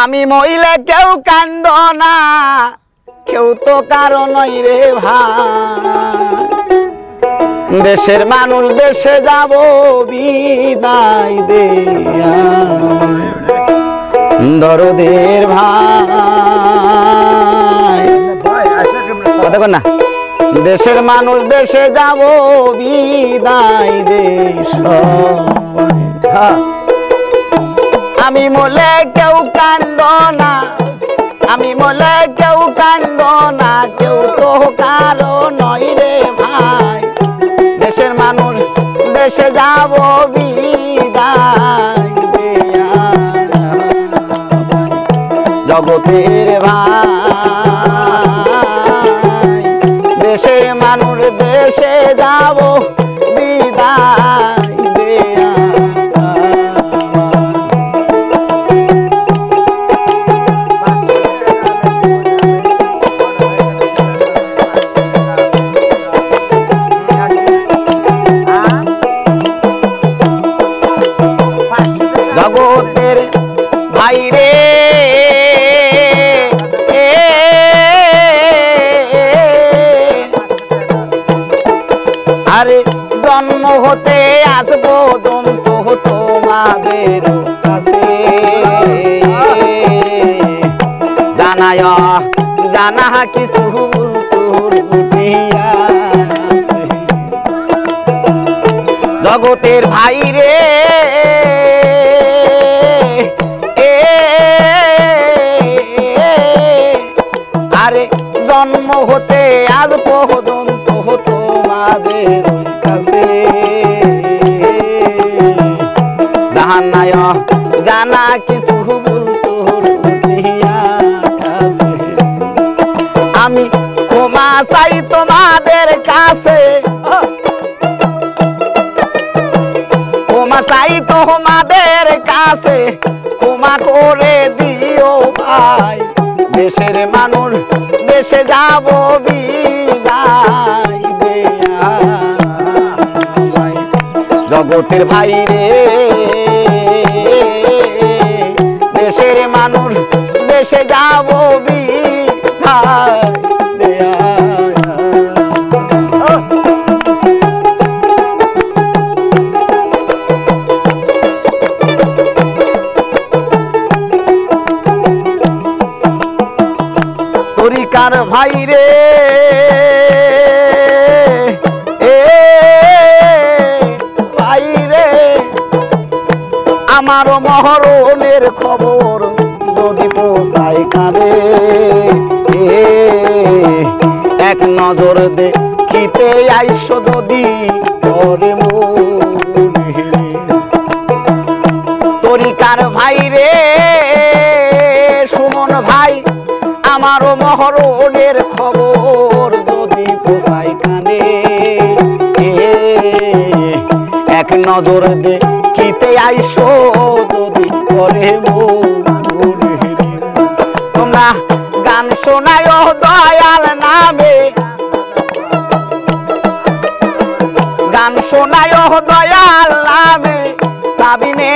আমি মইলে কেউ কান্দ না, কেউ তো কারো নই রে ভাই। দেশের মানুষ দেশে যাব বিদায় দেয়া, দরদের ভাই কথা কর না। দেশের মানুষ দেশে যাব বিদায় দে সবাই। আমি মলে কেউ কান্দ না, আমি মলে কেউ কান্দ না, কেউ তো কারো নয় রে ভাই। দেশের মানুষ দেশে যাব বিদায় দেয়া, জগতের ভাই। দেশের মানুষ দেশে যাব বিদায় দেয়া। জগতের ভাই রে আরে জন্ম হতে আজ পর্যন্ত তোমাদের কাছে জানায় জানা কিছু তোর আছে। জগতের ভাই রে আরে জন্ম হতে আজ পর্যন্ত তোমাদের কাছে জানায় জানা কিছু তোর আছে। আমি ক্ষমা চাই তোমাদের কাছে, ক্ষমা চাই তোমাদের কাছে, ক্ষমা করে দিও ভাই। দেশের মানুষ দেশে যাব বিদায় দেয়া, জগতের ভাই রে দেশের মানুষ দেশে যাব বিদায় দেয়া। তরিকার ভাই রে ভাই রে, আমার মহরণের খবর যদি পোষায় কানে, এক নজর দেখিতে আইস যদি করে তরিকার ভাই রে সুমন ভাই, আমার মহরণের খবর যদি পোষায় কানে, এক নজর দেখিতে আইসো যদি করে তোমরা গান শোনায় দয়াল নামে, গান শোনায় দয়াল নামে, কাবিনে